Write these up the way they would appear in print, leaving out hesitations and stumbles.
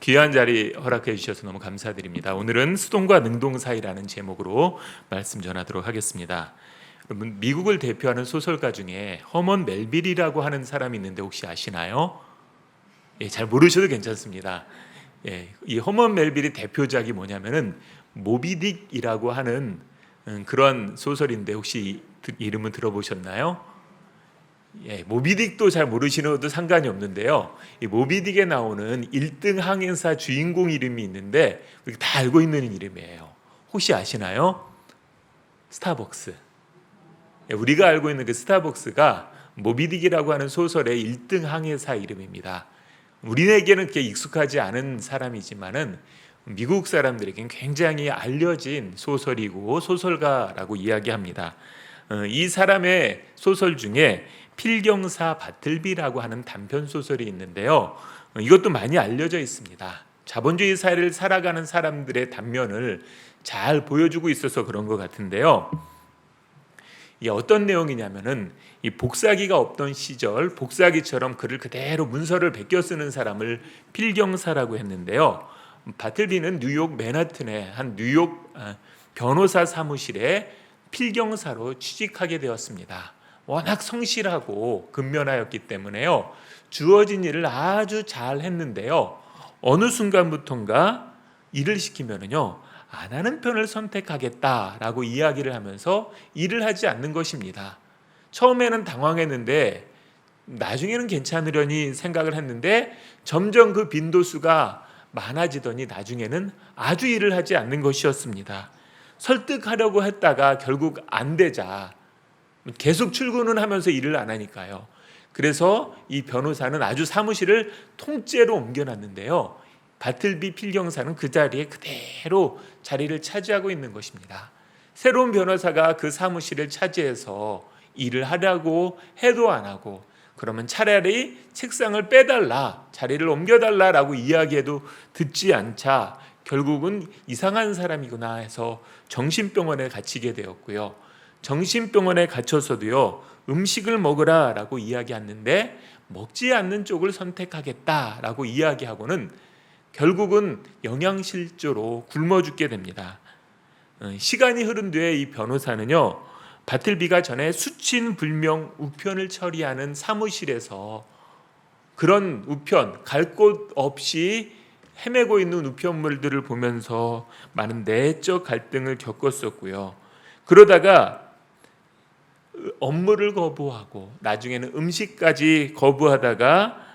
귀한 자리 허락해 주셔서 너무 감사드립니다. 오늘은 수동과 능동 사이라는 제목으로 말씀 전하도록 하겠습니다. 여러분, 미국을 대표하는 소설가 중에 허먼 멜빌이라고 하는 사람이 있는데 혹시 아시나요? 잘 모르셔도 괜찮습니다. 이 허먼 멜빌의 대표작이 뭐냐면은 모비딕이라고 하는 그런 소설인데 혹시 이름은 들어보셨나요? 모비딕도 잘 모르시는 상관이 없는데요. 이 모비딕에 나오는 1등 항해사 주인공 이름이 있는데 우리가 다 알고 있는 이름이에요. 혹시 아시나요? 스타벅스. 우리가 알고 있는 그 스타벅스가 모비딕이라고 하는 소설의 1등 항해사 이름입니다. 우리에게는 그렇게 익숙하지 않은 사람이지만은 미국 사람들에게는 굉장히 알려진 소설이고 소설가라고 이야기합니다. 이 사람의 소설 중에 필경사 바틀비라고 하는 단편 소설이 있는데요. 이것도 많이 알려져 있습니다. 자본주의 사회를 살아가는 사람들의 단면을 잘 보여주고 있어서 그런 것 같은데요. 이게 어떤 내용이냐면은 이 복사기가 없던 시절 복사기처럼 글을 그대로 문서를 베껴 쓰는 사람을 필경사라고 했는데요. 바틀비는 뉴욕 맨하튼의 한 뉴욕 변호사 사무실에 필경사로 취직하게 되었습니다. 워낙 성실하고 근면하였기 때문에요. 주어진 일을 아주 잘 했는데요. 어느 순간부터인가 일을 시키면은요, 안 하는 편을 선택하겠다라고 이야기를 하면서 일을 하지 않는 것입니다. 처음에는 당황했는데 나중에는 괜찮으려니 생각을 했는데 점점 그 빈도수가 많아지더니 나중에는 아주 일을 하지 않는 것이었습니다. 설득하려고 했다가 결국 안 되자 계속 출근은 하면서 일을 안 하니까요. 그래서 이 변호사는 아주 사무실을 통째로 옮겨놨는데요. 바틀비 필경사는 그 자리에 그대로 자리를 차지하고 있는 것입니다. 새로운 변호사가 그 사무실을 차지해서 일을 하려고 해도 안 하고, 그러면 차라리 책상을 빼달라, 자리를 옮겨달라라고 이야기해도 듣지 않자 결국은 이상한 사람이구나 해서 정신병원에 갇히게 되었고요. 정신병원에 갇혀서도요, 음식을 먹으라라고 이야기했는데 먹지 않는 쪽을 선택하겠다라고 이야기하고는 결국은 영양실조로 굶어 죽게 됩니다. 시간이 흐른 뒤에 이 변호사는요, 바틀비가 전에 수친불명 우편을 처리하는 사무실에서 그런 우편, 갈 곳 없이 헤매고 있는 우편물들을 보면서 많은 내적 갈등을 겪었었고요. 그러다가 업무를 거부하고 나중에는 음식까지 거부하다가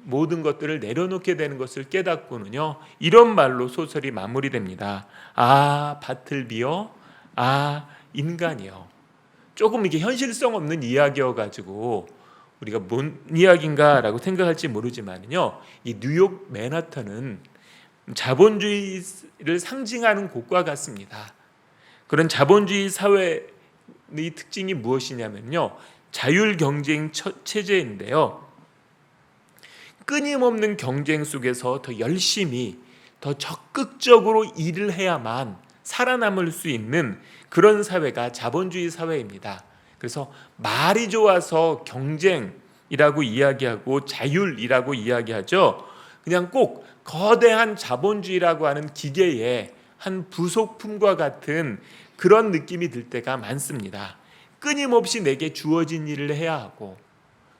모든 것들을 내려놓게 되는 것을 깨닫고는요, 이런 말로 소설이 마무리됩니다. 아, 바틀비요? 아, 인간이요. 조금 이게 현실성 없는 이야기여가지고 우리가 뭔 이야기인가라고 생각할지 모르지만요, 이 뉴욕 맨하탄은 자본주의를 상징하는 곳과 같습니다. 그런 자본주의 사회의 특징이 무엇이냐면요, 자율 경쟁 체제인데요. 끊임없는 경쟁 속에서 더 열심히, 더 적극적으로 일을 해야만 살아남을 수 있는 그런 사회가 자본주의 사회입니다. 그래서 말이 좋아서 경쟁이라고 이야기하고 자율이라고 이야기하죠. 그냥 꼭 거대한 자본주의라고 하는 기계의 한 부속품과 같은 그런 느낌이 들 때가 많습니다. 끊임없이 내게 주어진 일을 해야 하고,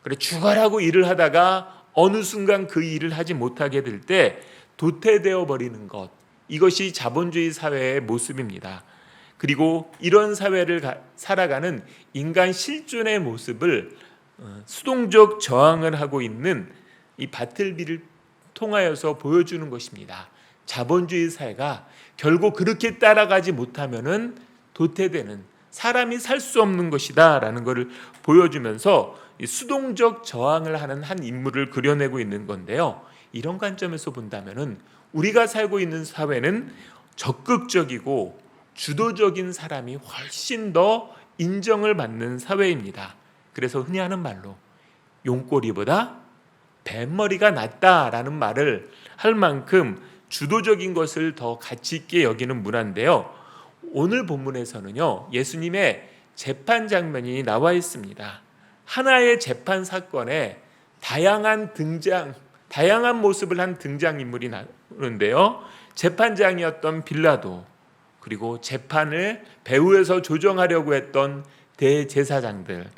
그래 죽어라고 일을 하다가 어느 순간 그 일을 하지 못하게 될 때 도태되어 버리는 것, 이것이 자본주의 사회의 모습입니다. 그리고 이런 사회를 살아가는 인간 실존의 모습을 수동적 저항을 하고 있는 이 바틀비를 통하여서 보여주는 것입니다. 자본주의 사회가 결국 그렇게 따라가지 못하면은 도태되는, 사람이 살 수 없는 것이다라는 것을 보여주면서 수동적 저항을 하는 한 인물을 그려내고 있는 건데요. 이런 관점에서 본다면은 우리가 살고 있는 사회는 적극적이고 주도적인 사람이 훨씬 더 인정을 받는 사회입니다. 그래서 흔히 하는 말로 용꼬리보다 뱃머리가 낫다라는 말을 할 만큼 주도적인 것을 더 가치 있게 여기는 문화인데요. 오늘 본문에서는요, 예수님의 재판 장면이 나와 있습니다. 하나의 재판 사건에 다양한 등장, 다양한 모습을 한 등장인물이 나오는데요. 재판장이었던 빌라도, 그리고 재판을 배후에서 조정하려고 했던 대제사장들,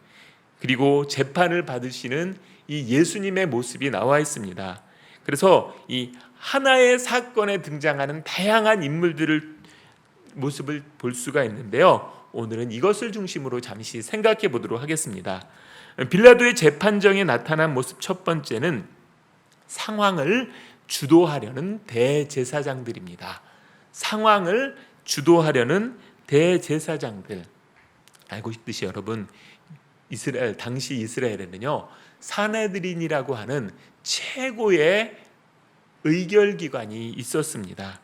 그리고 재판을 받으시는 이 예수님의 모습이 나와 있습니다. 그래서 이 하나의 사건에 등장하는 다양한 인물들을 모습을 볼 수가 있는데요. 오늘은 이것을 중심으로 잠시 생각해 보도록 하겠습니다. 빌라도의 재판정에 나타난 모습 첫 번째는 상황을 주도하려는 대제사장들입니다. 상황을 주도하려는 대제사장들. 알고 있듯이 여러분, 당시 이스라엘에는요, 사네드린이라고 하는 최고의 의결기관이 있었습니다.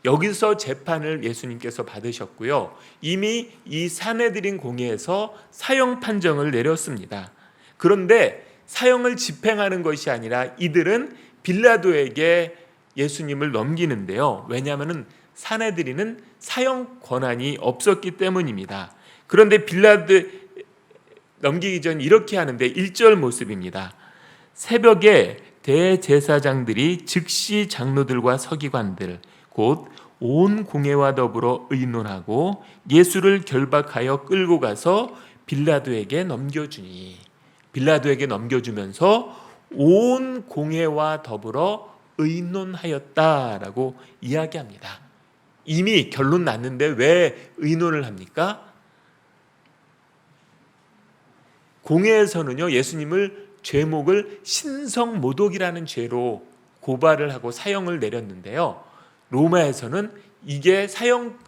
여기서 재판을 예수님께서 받으셨고요. 이미 이 사네드린 공회에서 사형 판정을 내렸습니다. 그런데 사형을 집행하는 것이 아니라 이들은 빌라도에게 예수님을 넘기는데요. 왜냐하면 사네드린은 사형 권한이 없었기 때문입니다. 그런데 빌라도 넘기기 전 이렇게 하는데 1절 모습입니다. 새벽에 대제사장들이 즉시 장로들과 서기관들 곧 온 공회와 더불어 의논하고 예수를 결박하여 끌고 가서 빌라도에게 넘겨주니, 빌라도에게 넘겨주면서 온 공회와 더불어 의논하였다라고 이야기합니다. 이미 결론 났는데 왜 의논을 합니까? 공회에서는요, 예수님을 죄목을 신성모독이라는 죄로 고발을 하고 사형을 내렸는데요. 로마에서는 이게 사형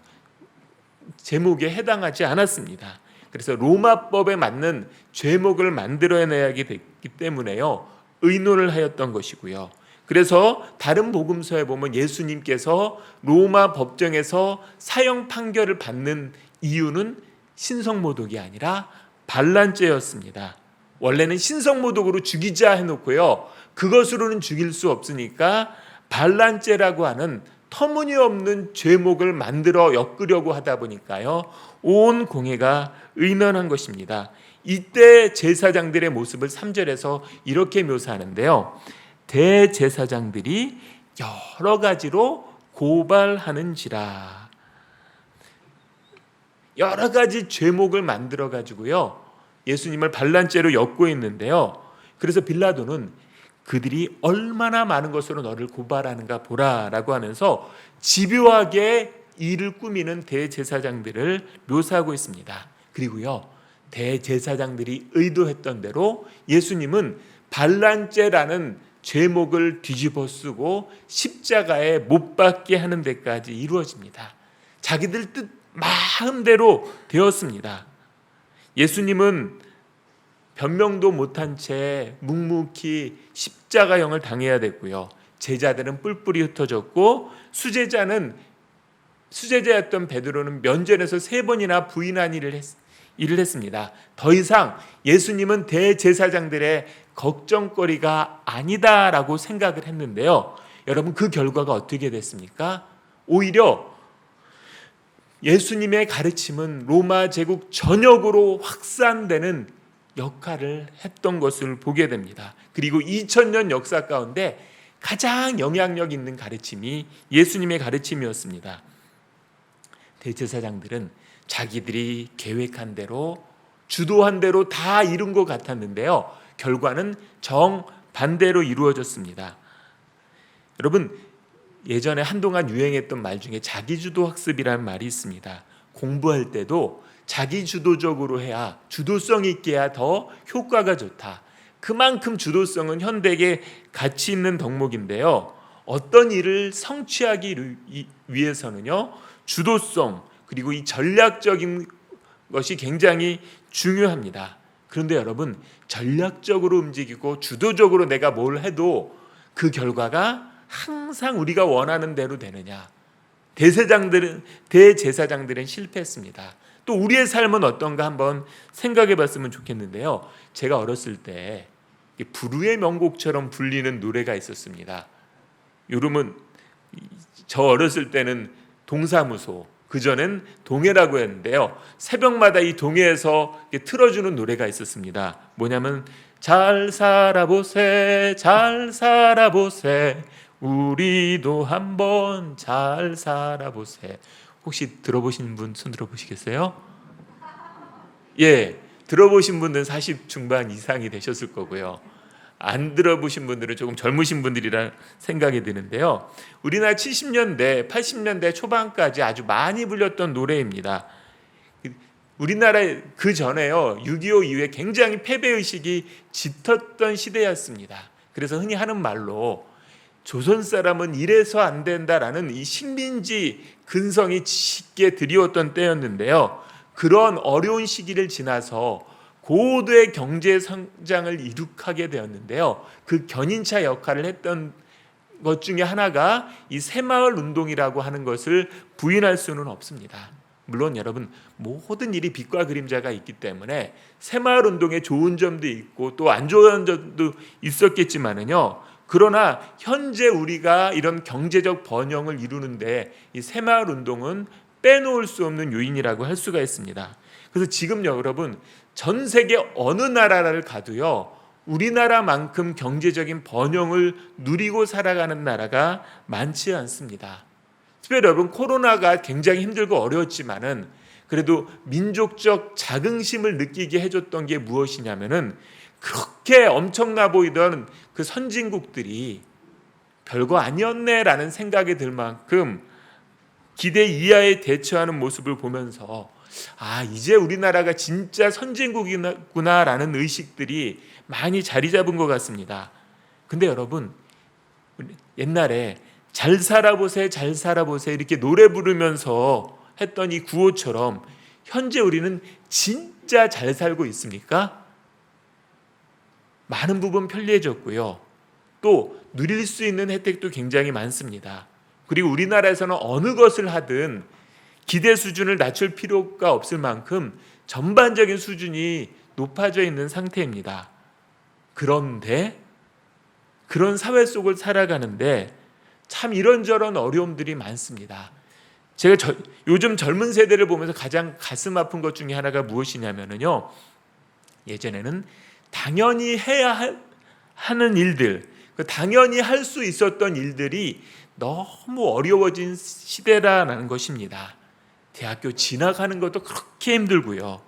제목에 해당하지 않았습니다. 그래서 로마법에 맞는 죄목을 만들어내야 됐기 때문에요, 의논을 하였던 것이고요. 그래서 다른 복음서에 보면 예수님께서 로마 법정에서 사형 판결을 받는 이유는 신성모독이 아니라 반란죄였습니다. 원래는 신성모독으로 죽이자 해놓고요, 그것으로는 죽일 수 없으니까 반란죄라고 하는 터무니없는 죄목을 만들어 엮으려고 하다 보니까요, 온 공회가 의논한 것입니다. 이때 제사장들의 모습을 3절에서 이렇게 묘사하는데요. 대제사장들이 여러 가지로 고발하는지라. 여러 가지 죄목을 만들어 가지고요, 예수님을 반란죄로 엮고 있는데요. 그래서 빌라도는 그들이 얼마나 많은 것으로 너를 고발하는가 보라라고 하면서 집요하게 일을 꾸미는 대제사장들을 묘사하고 있습니다. 그리고요, 대제사장들이 의도했던 대로 예수님은 반란죄라는 죄목을 뒤집어 쓰고 십자가에 못 박게 하는 데까지 이루어집니다. 자기들 뜻 마음대로 되었습니다. 예수님은 변명도 못한 채 묵묵히 십자가형을 당해야 됐고요. 제자들은 뿔뿔이 흩어졌고 수제자였던 베드로는 면전에서 3번이나 부인한 일을 했습니다. 더 이상 예수님은 대제사장들의 걱정거리가 아니다라고 생각을 했는데요. 여러분, 그 결과가 어떻게 됐습니까? 오히려 예수님의 가르침은 로마 제국 전역으로 확산되는 역할을 했던 것을 보게 됩니다. 그리고 2000년 역사 가운데 가장 영향력 있는 가르침이 예수님의 가르침이었습니다. 대제사장들은 자기들이 계획한 대로, 주도한 대로 다 이룬 것 같았는데요, 결과는 정반대로 이루어졌습니다. 여러분, 예전에 한동안 유행했던 말 중에 자기주도 학습이라는 말이 있습니다. 공부할 때도 자기주도적으로 해야, 주도성 있게 해야 더 효과가 좋다. 그만큼 주도성은 현대에 가치 있는 덕목인데요. 어떤 일을 성취하기 위해서는요, 주도성 그리고 이 전략적인 것이 굉장히 중요합니다. 그런데 여러분, 전략적으로 움직이고 주도적으로 내가 뭘 해도 그 결과가 항상 우리가 원하는 대로 되느냐? 대제사장들은 실패했습니다. 또 우리의 삶은 어떤가 한번 생각해 봤으면 좋겠는데요. 제가 어렸을 때 불후의 명곡처럼 불리는 노래가 있었습니다. 요즘은 저 어렸을 때는 동사무소, 그전엔 동해라고 했는데요. 새벽마다 이 동해에서 틀어주는 노래가 있었습니다. 뭐냐면 잘 살아보세, 잘 살아보세, 우리도 한번 잘 살아보세. 혹시 들어보신 분 손 들어보시겠어요? 예, 들어보신 분들은 40 중반 이상이 되셨을 거고요. 안 들어보신 분들은 조금 젊으신 분들이라 생각이 드는데요. 우리나라 70년대, 80년대 초반까지 아주 많이 불렸던 노래입니다. 우리나라에 그 전에요, 6.25 이후에 굉장히 패배의식이 짙었던 시대였습니다. 그래서 흔히 하는 말로 조선 사람은 이래서 안 된다라는 이 식민지 근성이 짙게 드리웠던 때였는데요. 그런 어려운 시기를 지나서 고도의 경제 성장을 이룩하게 되었는데요. 그 견인차 역할을 했던 것 중에 하나가 이 새마을 운동이라고 하는 것을 부인할 수는 없습니다. 물론 여러분, 모든 일이 빛과 그림자가 있기 때문에 새마을 운동의 좋은 점도 있고 또 안 좋은 점도 있었겠지만은요. 그러나 현재 우리가 이런 경제적 번영을 이루는데 이 새마을 운동은 빼놓을 수 없는 요인이라고 할 수가 있습니다. 그래서 지금 여러분, 전 세계 어느 나라를 가도요, 우리나라만큼 경제적인 번영을 누리고 살아가는 나라가 많지 않습니다. 특별히 여러분, 코로나가 굉장히 힘들고 어려웠지만은 그래도 민족적 자긍심을 느끼게 해줬던 게 무엇이냐면은, 그렇게 엄청나 보이던 그 선진국들이 별거 아니었네라는 생각이 들 만큼 기대 이하에 대처하는 모습을 보면서 이제 우리나라가 진짜 선진국이구나라는 의식들이 많이 자리 잡은 것 같습니다. 근데 여러분, 옛날에 잘 살아보세, 잘 살아보세 이렇게 노래 부르면서 했던 이 구호처럼 현재 우리는 진짜 잘 살고 있습니까? 많은 부분 편리해졌고요. 또 누릴 수 있는 혜택도 굉장히 많습니다. 그리고 우리나라에서는 어느 것을 하든 기대 수준을 낮출 필요가 없을 만큼 전반적인 수준이 높아져 있는 상태입니다. 그런데 그런 사회 속을 살아가는데 참 이런저런 어려움들이 많습니다. 제가 요즘 젊은 세대를 보면서 가장 가슴 아픈 것 중에 하나가 무엇이냐면요, 예전에는 당연히 해야 하는 일들, 당연히 할 수 있었던 일들이 너무 어려워진 시대라는 것입니다. 대학교 진학하는 것도 그렇게 힘들고요.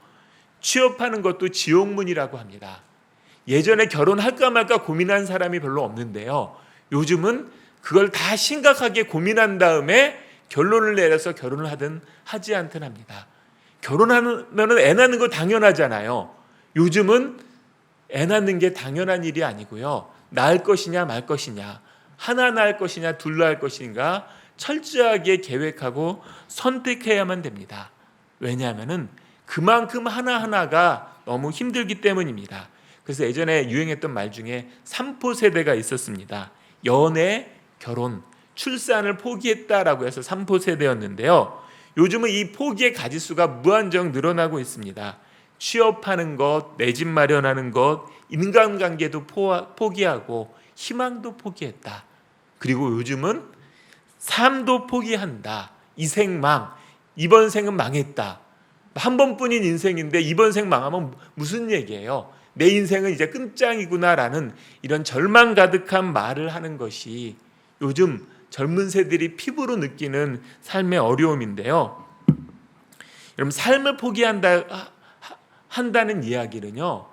취업하는 것도 지옥문이라고 합니다. 예전에 결혼할까 말까 고민한 사람이 별로 없는데요. 요즘은 그걸 다 심각하게 고민한 다음에 결론을 내려서 결혼을 하든 하지 않든 합니다. 결혼하면 애 낳는 거 당연하잖아요. 요즘은 애 낳는 게 당연한 일이 아니고요. 낳을 것이냐 말 것이냐, 하나 낳을 것이냐 둘 낳을 것인가 철저하게 계획하고 선택해야만 됩니다. 왜냐하면 그만큼 하나하나가 너무 힘들기 때문입니다. 그래서 예전에 유행했던 말 중에 3포 세대가 있었습니다. 연애, 결혼, 출산을 포기했다라고 해서 3포 세대였는데요. 요즘은 이 포기의 가지수가 무한정 늘어나고 있습니다. 취업하는 것, 내 집 마련하는 것, 인간관계도 포기하고 희망도 포기했다. 그리고 요즘은 삶도 포기한다. 이 생망, 이번 생은 망했다. 한 번뿐인 인생인데 이번 생 망하면 무슨 얘기예요? 내 인생은 이제 끝장이구나라는 이런 절망 가득한 말을 하는 것이 요즘 젊은 세대들이 피부로 느끼는 삶의 어려움인데요. 여러분, 삶을 한다는 이야기는요,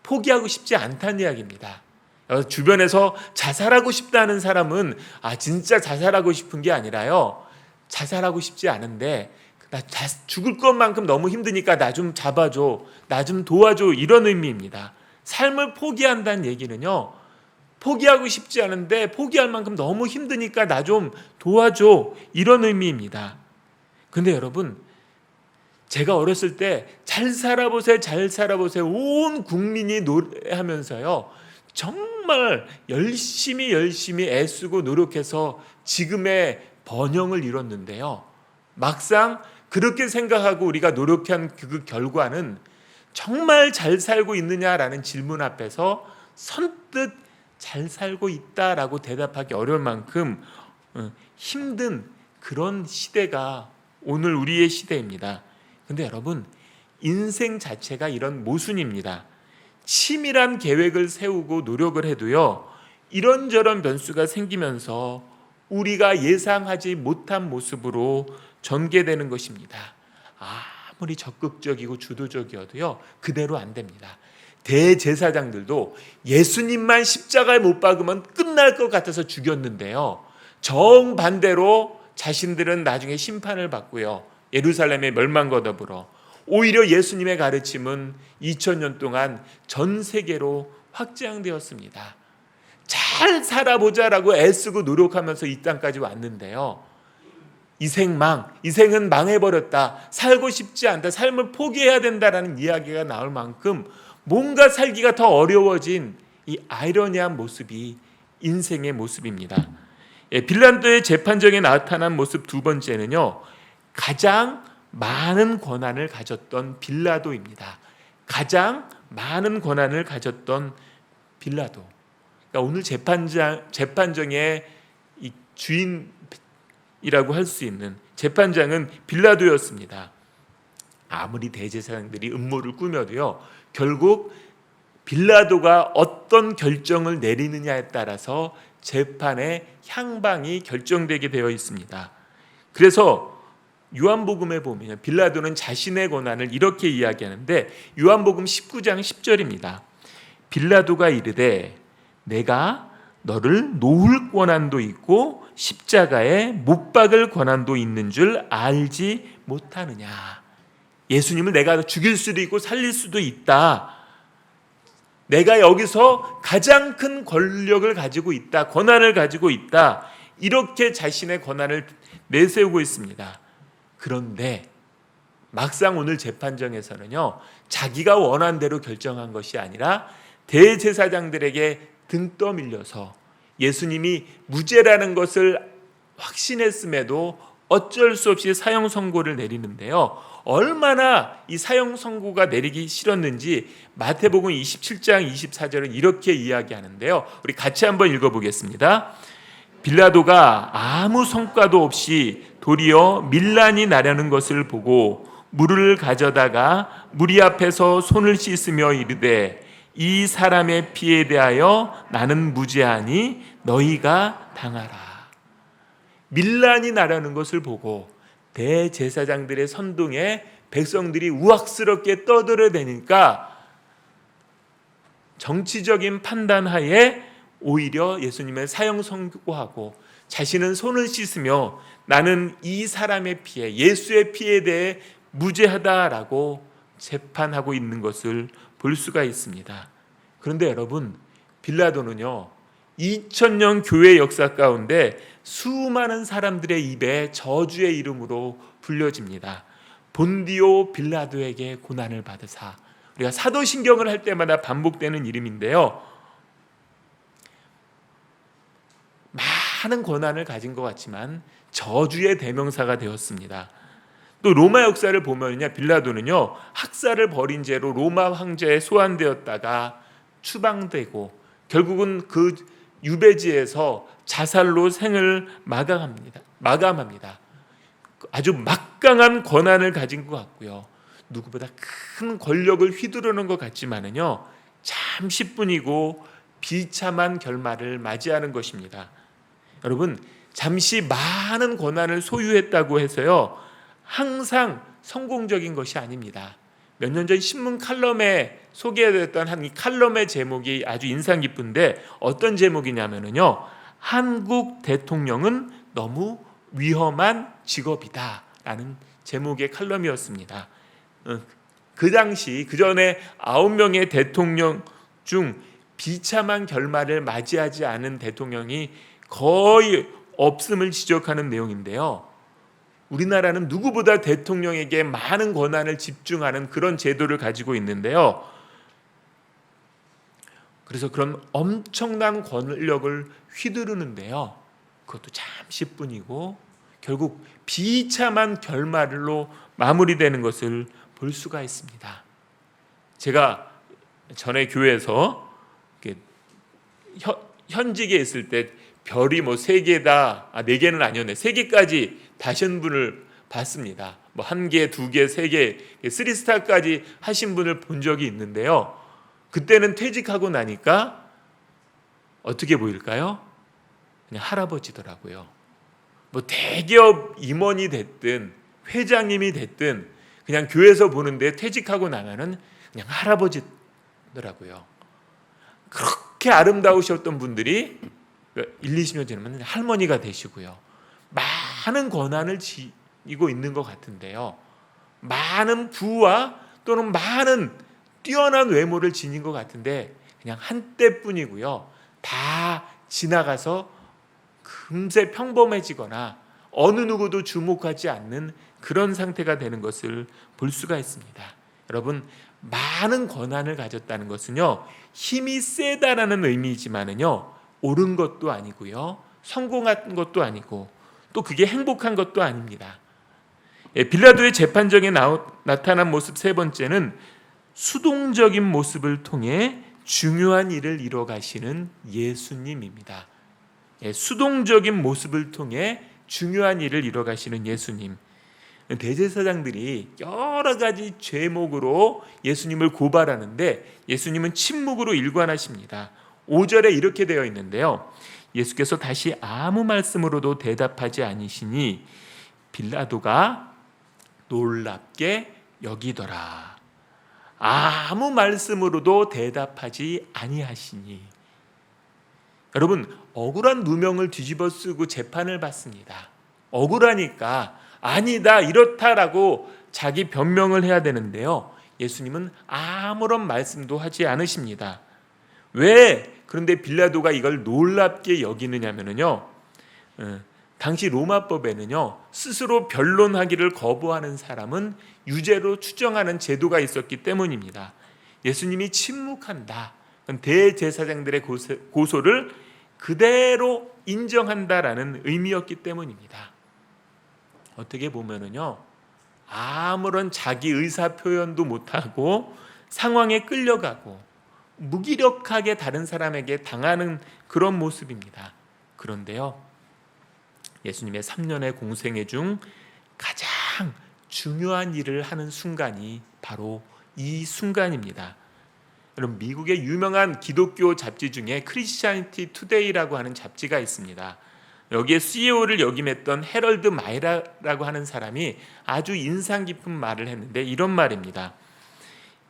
포기하고 싶지 않다는 이야기입니다. 주변에서 자살하고 싶다는 사람은 진짜 자살하고 싶은 게 아니라요, 자살하고 싶지 않은데 나 죽을 것만큼 너무 힘드니까 나 좀 잡아줘, 나 좀 도와줘, 이런 의미입니다. 삶을 포기한다는 얘기는요, 포기하고 싶지 않은데 포기할 만큼 너무 힘드니까 나 좀 도와줘, 이런 의미입니다. 근데 여러분, 제가 어렸을 때 잘 살아보세요, 잘 살아보세요 온 국민이 노래하면서요, 정말 열심히 애쓰고 노력해서 지금의 번영을 이뤘는데요, 막상 그렇게 생각하고 우리가 노력한 그 결과는 정말 잘 살고 있느냐라는 질문 앞에서 선뜻 잘 살고 있다라고 대답하기 어려울 만큼 힘든 그런 시대가 오늘 우리의 시대입니다. 근데 여러분, 인생 자체가 이런 모순입니다. 치밀한 계획을 세우고 노력을 해도요, 이런저런 변수가 생기면서 우리가 예상하지 못한 모습으로 전개되는 것입니다. 아무리 적극적이고 주도적이어도요, 그대로 안 됩니다. 대제사장들도 예수님만 십자가에 못 박으면 끝날 것 같아서 죽였는데요, 정반대로 자신들은 나중에 심판을 받고요, 예루살렘의 멸망과 더불어 오히려 예수님의 가르침은 2000년 동안 전 세계로 확장되었습니다. 잘 살아보자라고 애쓰고 노력하면서 이 땅까지 왔는데요, 이생은 망해버렸다, 살고 싶지 않다, 삶을 포기해야 된다라는 이야기가 나올 만큼 뭔가 살기가 더 어려워진 이 아이러니한 모습이 인생의 모습입니다. 빌라도의 재판정에 나타난 모습 두 번째는요, 가장 많은 권한을 가졌던 빌라도입니다. 가장 많은 권한을 가졌던 빌라도. 그러니까 오늘 재판정의 이 주인이라고 할 수 있는 재판장은 빌라도였습니다. 아무리 대제사장들이 음모를 꾸며도요, 결국 빌라도가 어떤 결정을 내리느냐에 따라서 재판의 향방이 결정되게 되어 있습니다. 그래서 요한복음에 보면 빌라도는 자신의 권한을 이렇게 이야기하는데, 요한복음 19장 10절입니다. 빌라도가 이르되 내가 너를 놓을 권한도 있고 십자가에 못 박을 권한도 있는 줄 알지 못하느냐. 예수님을 내가 죽일 수도 있고 살릴 수도 있다. 내가 여기서 가장 큰 권력을 가지고 있다, 권한을 가지고 있다, 이렇게 자신의 권한을 내세우고 있습니다. 그런데 막상 오늘 재판정에서는요, 자기가 원한 대로 결정한 것이 아니라 대제사장들에게 등 떠밀려서 예수님이 무죄라는 것을 확신했음에도 어쩔 수 없이 사형 선고를 내리는데요, 얼마나 이 사형 선고가 내리기 싫었는지 마태복음 27장 24절은 이렇게 이야기하는데요, 우리 같이 한번 읽어보겠습니다. 빌라도가 아무 성과도 없이 도리어 밀란이 나려는 것을 보고 물을 가져다가 무리 앞에서 손을 씻으며 이르되 이 사람의 피에 대하여 나는 무죄하니 너희가 당하라. 밀란이 나려는 것을 보고 대제사장들의 선동에 백성들이 우악스럽게 떠들어대니까 정치적인 판단하에 오히려 예수님의 사형 선고하고 자신은 손을 씻으며 나는 이 사람의 피에, 예수의 피에 대해 무죄하다라고 재판하고 있는 것을 볼 수가 있습니다. 그런데 여러분, 빌라도는요, 2000년 교회 역사 가운데 수많은 사람들의 입에 저주의 이름으로 불려집니다. 본디오 빌라도에게 고난을 받으사. 우리가 사도신경을 할 때마다 반복되는 이름인데요, 많은 권한을 가진 것 같지만 저주의 대명사가 되었습니다. 또 로마 역사를 보면요, 빌라도는요, 학살을 벌인 죄로 로마 황제에 소환되었다가 추방되고 결국은 그 유배지에서 자살로 생을 마감합니다. 아주 막강한 권한을 가진 것 같고요, 누구보다 큰 권력을 휘두르는 것 같지만은요, 잠시뿐이고 비참한 결말을 맞이하는 것입니다. 여러분, 잠시 많은 권한을 소유했다고 해서요, 항상 성공적인 것이 아닙니다. 몇 년 전 신문 칼럼에 소개됐던 한 이 칼럼의 제목이 아주 인상 깊은데 어떤 제목이냐면요, 한국 대통령은 너무 위험한 직업이다라는 제목의 칼럼이었습니다. 그 당시 그 전에 9명의 대통령 중 비참한 결말을 맞이하지 않은 대통령이 거의 없음을 지적하는 내용인데요, 우리나라는 누구보다 대통령에게 많은 권한을 집중하는 그런 제도를 가지고 있는데요, 그래서 그런 엄청난 권력을 휘두르는데요, 그것도 잠시뿐이고 결국 비참한 결말로 마무리되는 것을 볼 수가 있습니다. 제가 전에 교회에서 현직에 있을 때 별이 3개다, 4개는 아니었네, 3개까지 다신 분을 봤습니다. 1개, 2개, 3개, 3스타까지 하신 분을 본 적이 있는데요, 그때는 퇴직하고 나니까 어떻게 보일까요? 그냥 할아버지더라고요. 뭐 대기업 임원이 됐든 회장님이 됐든 그냥 교회에서 보는데 퇴직하고 나면은 그냥 할아버지더라고요. 그렇게 아름다우셨던 분들이 1, 20년 지나면 할머니가 되시고요. 많은 권한을 지니고 있는 것 같은데요. 많은 부와 또는 많은 뛰어난 외모를 지닌 것 같은데 그냥 한때뿐이고요. 다 지나가서 금세 평범해지거나 어느 누구도 주목하지 않는 그런 상태가 되는 것을 볼 수가 있습니다. 여러분, 많은 권한을 가졌다는 것은요, 힘이 세다라는 의미이지만은요, 옳은 것도 아니고요, 성공한 것도 아니고 또 그게 행복한 것도 아닙니다. 빌라도의 재판정에 나타난 모습 세 번째는 수동적인 모습을 통해 중요한 일을 이뤄가시는 예수님입니다. 수동적인 모습을 통해 중요한 일을 이뤄가시는 예수님. 대제사장들이 여러 가지 죄목으로 예수님을 고발하는데 예수님은 침묵으로 일관하십니다. 5절에 이렇게 되어 있는데요. 예수께서 다시 아무 말씀으로도 대답하지 아니시니 빌라도가 놀랍게 여기더라. 아무 말씀으로도 대답하지 아니하시니. 여러분, 억울한 누명을 뒤집어 쓰고 재판을 받습니다. 억울하니까 아니다, 이렇다라고 자기 변명을 해야 되는데요. 예수님은 아무런 말씀도 하지 않으십니다. 왜 그런데 빌라도가 이걸 놀랍게 여기느냐면요, 당시 로마법에는요, 스스로 변론하기를 거부하는 사람은 유죄로 추정하는 제도가 있었기 때문입니다. 예수님이 침묵한다, 대제사장들의 고소를 그대로 인정한다라는 의미였기 때문입니다. 어떻게 보면은요, 아무런 자기 의사 표현도 못하고 상황에 끌려가고 무기력하게 다른 사람에게 당하는 그런 모습입니다. 그런데요, 예수님의 3년의 공생애 중 가장 중요한 일을 하는 순간이 바로 이 순간입니다. 여러분, 미국의 유명한 기독교 잡지 중에 크리스티애니티 투데이라고 하는 잡지가 있습니다. 여기에 CEO를 역임했던 해럴드 마이라라고 하는 사람이 아주 인상 깊은 말을 했는데 이런 말입니다.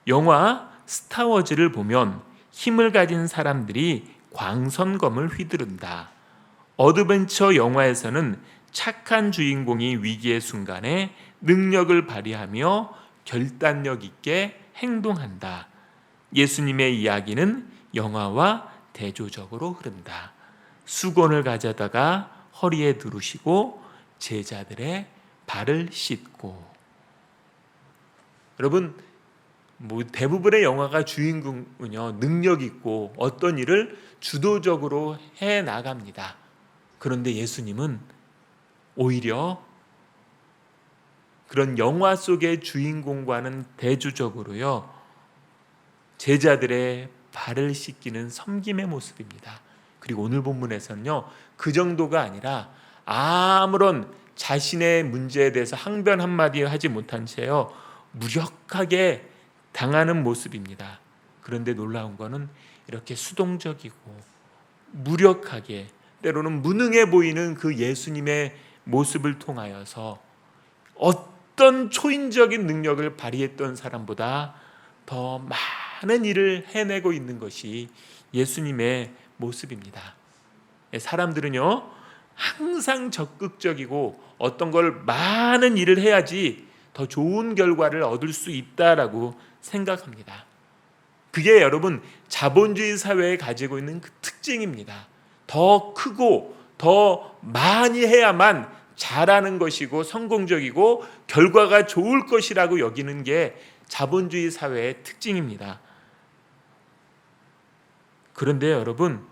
영화 스타워즈를 보면 힘을 가진 사람들이 광선검을 휘두른다. 어드벤처 영화에서는 착한 주인공이 위기의 순간에 능력을 발휘하며 결단력 있게 행동한다. 예수님의 이야기는 영화와 대조적으로 흐른다. 수건을 가져다가 허리에 두르시고 제자들의 발을 씻고. 여러분, 대부분의 영화가 주인공은요, 능력 있고 어떤 일을 주도적으로 해 나갑니다. 그런데 예수님은 오히려 그런 영화 속의 주인공과는 대조적으로요, 제자들의 발을 씻기는 섬김의 모습입니다. 그리고 오늘 본문에서는요, 그 정도가 아니라 아무런 자신의 문제에 대해서 항변 한마디 하지 못한 채요, 무력하게 당하는 모습입니다. 그런데 놀라운 거는 이렇게 수동적이고 무력하게, 때로는 무능해 보이는 그 예수님의 모습을 통하여서 어떤 초인적인 능력을 발휘했던 사람보다 더 많은 일을 해내고 있는 것이 예수님의 모습입니다. 사람들은요, 항상 적극적이고 어떤 걸 많은 일을 해야지 더 좋은 결과를 얻을 수 있다라고 생각합니다. 그게 여러분, 자본주의 사회에 가지고 있는 그 특징입니다. 더 크고 더 많이 해야만 잘하는 것이고 성공적이고 결과가 좋을 것이라고 여기는 게 자본주의 사회의 특징입니다. 그런데 여러분,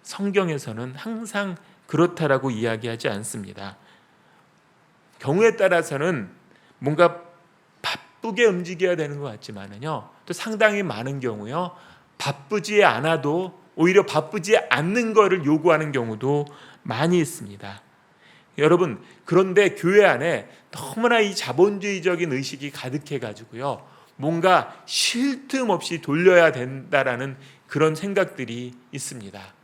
성경에서는 항상 그렇다라고 이야기하지 않습니다. 경우에 따라서는 뭔가 바쁘게 움직여야 되는 것 같지만은요, 또 상당히 많은 경우요, 바쁘지 않아도 오히려 바쁘지 않는 것을 요구하는 경우도 많이 있습니다. 여러분, 그런데 교회 안에 너무나 이 자본주의적인 의식이 가득해 가지고요, 뭔가 쉴 틈 없이 돌려야 된다라는 그런 생각들이 있습니다.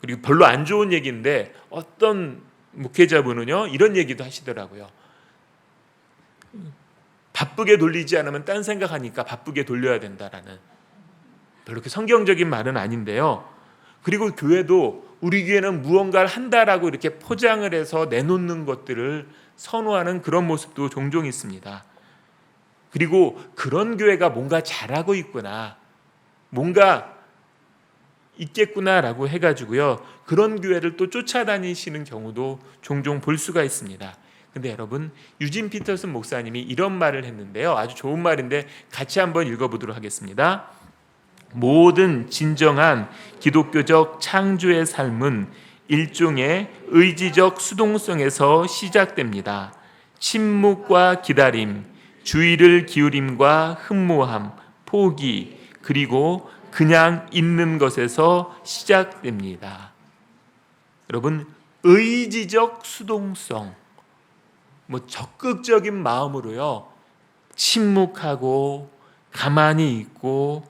그리고 별로 안 좋은 얘기인데 어떤 목회자분은요 이런 얘기도 하시더라고요. 바쁘게 돌리지 않으면 딴 생각하니까 바쁘게 돌려야 된다라는, 별로 그렇게 성경적인 말은 아닌데요. 그리고 교회도 우리 교회는 무언가를 한다라고 이렇게 포장을 해서 내놓는 것들을 선호하는 그런 모습도 종종 있습니다. 그리고 그런 교회가 뭔가 잘하고 있구나, 뭔가 있겠구나라고 해가지고요 그런 교회를 또 쫓아다니시는 경우도 종종 볼 수가 있습니다. 근데 여러분, 유진 피터슨 목사님이 이런 말을 했는데요, 아주 좋은 말인데 같이 한번 읽어보도록 하겠습니다. 모든 진정한 기독교적 창조의 삶은 일종의 의지적 수동성에서 시작됩니다. 침묵과 기다림, 주의를 기울임과 흠모함, 포기, 그리고 그냥 있는 것에서 시작됩니다. 여러분, 의지적 수동성, 적극적인 마음으로요 침묵하고 가만히 있고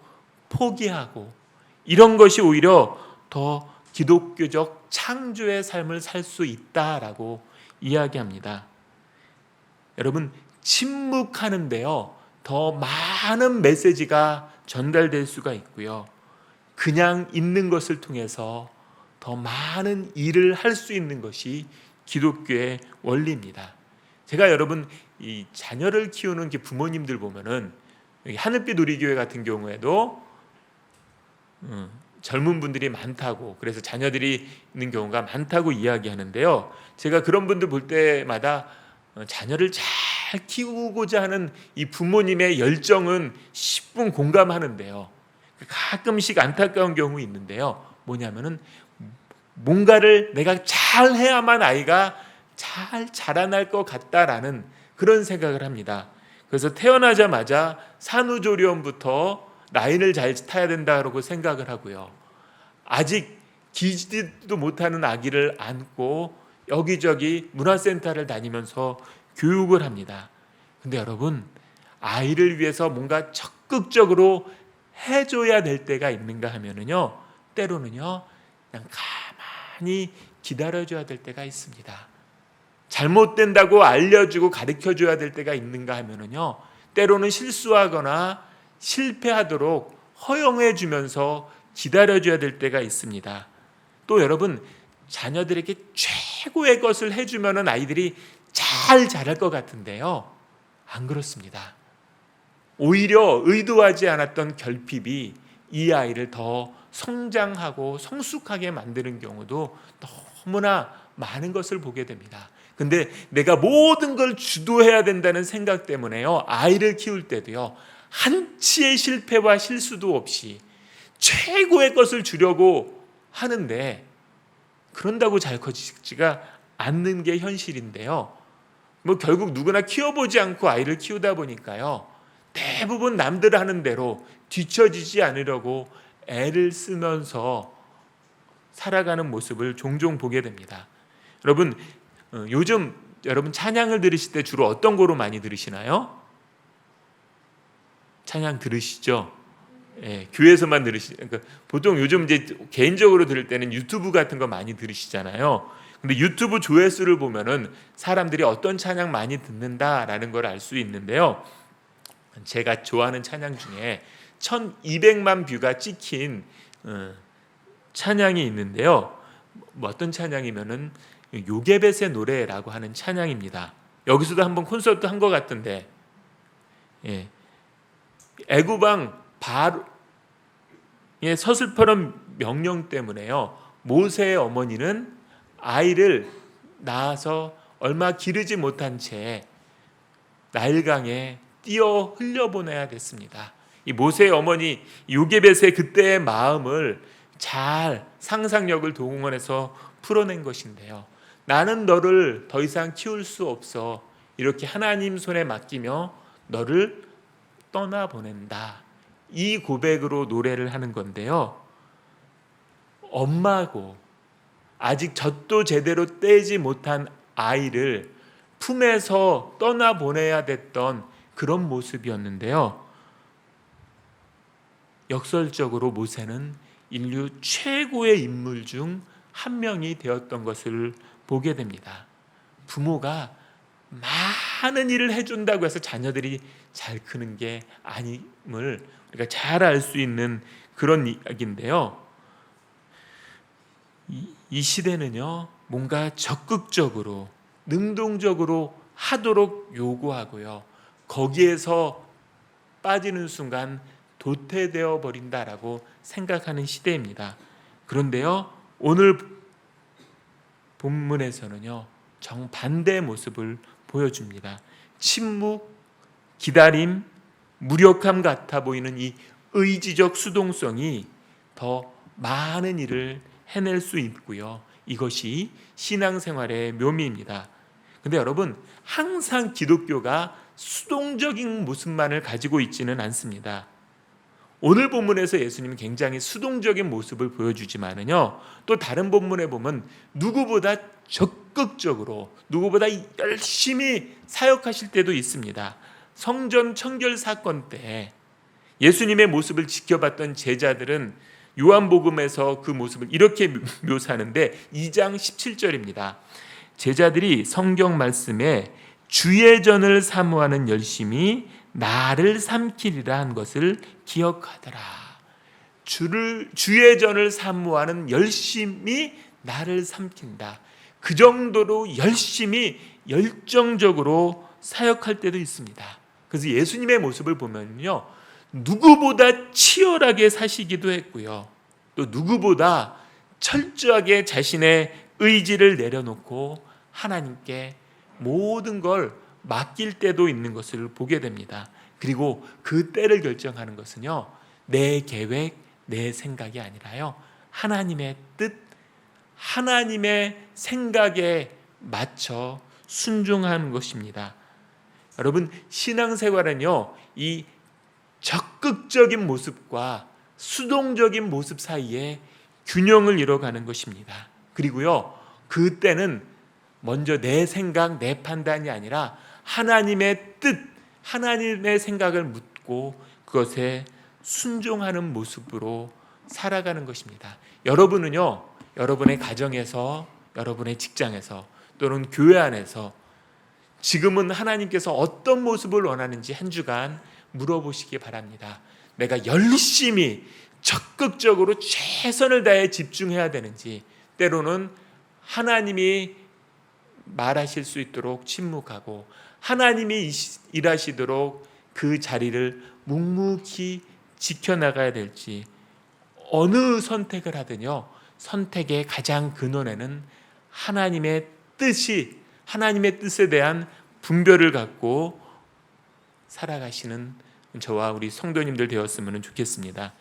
포기하고, 이런 것이 오히려 더 기독교적 창조의 삶을 살 수 있다라고 이야기합니다. 여러분, 침묵하는데요 더 많은 메시지가 전달될 수가 있고요, 그냥 있는 것을 통해서 더 많은 일을 할 수 있는 것이 기독교의 원리입니다. 제가 여러분, 이 자녀를 키우는 부모님들 보면은 하늘빛 우리교회 같은 경우에도 젊은 분들이 많다고, 그래서 자녀들이 있는 경우가 많다고 이야기하는데요, 제가 그런 분들 볼 때마다 자녀를 잘 키우고자 하는 이 부모님의 열정은 10분 공감하는데요, 가끔씩 안타까운 경우 있는데요, 뭐냐면은 뭔가를 내가 잘 해야만 아이가 잘 자라날 것 같다라는 그런 생각을 합니다. 그래서 태어나자마자 산후조리원부터 라인을 잘 타야 된다고 생각을 하고요, 아직 기지도 못하는 아기를 안고 여기저기 문화센터를 다니면서 교육을 합니다. 근데 여러분, 아이를 위해서 뭔가 적극적으로 해줘야 될 때가 있는가 하면은요, 때로는요 그냥 가만히 기다려줘야 될 때가 있습니다. 잘못된다고 알려주고 가르쳐줘야 될 때가 있는가 하면은요, 때로는 실수하거나 실패하도록 허용해주면서 기다려줘야 될 때가 있습니다. 또 여러분, 자녀들에게 최고의 것을 해주면은 아이들이 잘 자랄 것 같은데요, 안 그렇습니다. 오히려 의도하지 않았던 결핍이 이 아이를 더 성장하고 성숙하게 만드는 경우도 너무나 많은 것을 보게 됩니다. 근데 내가 모든 걸 주도해야 된다는 생각 때문에요, 아이를 키울 때도요 한치의 실패와 실수도 없이 최고의 것을 주려고 하는데, 그런다고 잘 커지지가 않는 게 현실인데요, 결국 누구나 키워보지 않고 아이를 키우다 보니까요 대부분 남들 하는 대로 뒤처지지 않으려고 애를 쓰면서 살아가는 모습을 종종 보게 됩니다. 여러분, 요즘 여러분 찬양을 들으실 때 주로 어떤 거로 많이 들으시나요? 찬양 들으시죠? 예, 교회에서만 그러니까 보통 요즘 이제 개인적으로 들을 때는 유튜브 같은 거 많이 들으시잖아요. 근데 유튜브 조회수를 보면은 사람들이 어떤 찬양 많이 듣는다라는 걸 알 수 있는데요, 제가 좋아하는 찬양 중에 1200만 뷰가 찍힌 찬양이 있는데요, 어떤 찬양이면은 요게벳의 노래라고 하는 찬양입니다. 여기서도 한번 콘서트 한 것 같은데, 예, 애굽왕 바로의 서슬퍼런 명령 때문에요, 모세의 어머니는 아이를 낳아서 얼마 기르지 못한 채 나일강에 띄어 흘려보내야 됐습니다. 이 모세의 어머니 요게벳의 그때의 마음을 잘 상상력을 동원해서 풀어낸 것인데요, 나는 너를 더 이상 키울 수 없어, 이렇게 하나님 손에 맡기며 너를 떠나보낸다, 이 고백으로 노래를 하는 건데요, 엄마고 아직 젖도 제대로 떼지 못한 아이를 품에서 떠나보내야 됐던 그런 모습이었는데요, 역설적으로 모세는 인류 최고의 인물 중 한 명이 되었던 것을 보게 됩니다. 부모가 많은 일을 해준다고 해서 자녀들이 잘 크는 게 아님을 우리가 잘 알 수 있는 그런 이야기인데요. 이 시대는요, 뭔가 적극적으로 능동적으로 하도록 요구하고요, 거기에서 빠지는 순간 도태되어 버린다라고 생각하는 시대입니다. 그런데요, 오늘 본문에서는요, 정반대의 모습을 보여줍니다. 침묵, 기다림, 무력함 같아 보이는 이 의지적 수동성이 더 많은 일을 해낼 수 있고요, 이것이 신앙생활의 묘미입니다. 근데 여러분, 항상 기독교가 수동적인 모습만을 가지고 있지는 않습니다. 오늘 본문에서 예수님은 굉장히 수동적인 모습을 보여주지만은요, 또 다른 본문에 보면 누구보다 적극적으로, 누구보다 열심히 사역하실 때도 있습니다. 성전 청결 사건 때 예수님의 모습을 지켜봤던 제자들은 요한복음에서 그 모습을 이렇게 묘사하는데 2장 17절입니다. 제자들이 성경 말씀에 주의 전을 사모하는 열심이 나를 삼키리라 한 것을 기억하더라. 주의 전을 사모하는 열심이 나를 삼킨다. 그 정도로 열심히 열정적으로 사역할 때도 있습니다. 그래서 예수님의 모습을 보면요, 누구보다 치열하게 사시기도 했고요, 또 누구보다 철저하게 자신의 의지를 내려놓고 하나님께 모든 걸 맡길 때도 있는 것을 보게 됩니다. 그리고 그 때를 결정하는 것은요, 내 계획, 내 생각이 아니라요, 하나님의 뜻, 하나님의 생각에 맞춰 순종하는 것입니다. 여러분, 신앙생활은요, 이 적극적인 모습과 수동적인 모습 사이에 균형을 이뤄가는 것입니다. 그리고요, 그때는 먼저 내 생각, 내 판단이 아니라 하나님의 뜻, 하나님의 생각을 묻고 그것에 순종하는 모습으로 살아가는 것입니다. 여러분은요, 여러분의 가정에서, 여러분의 직장에서, 또는 교회 안에서 지금은 하나님께서 어떤 모습을 원하는지 한 주간 물어보시기 바랍니다. 내가 열심히 적극적으로 최선을 다해 집중해야 되는지, 때로는 하나님이 말하실 수 있도록 침묵하고 하나님이 일하시도록 그 자리를 묵묵히 지켜나가야 될지, 어느 선택을 하든요, 선택의 가장 근원에는 하나님의 뜻이, 하나님의 뜻에 대한 분별을 갖고 살아가시는 저와 우리 성도님들 되었으면 좋겠습니다.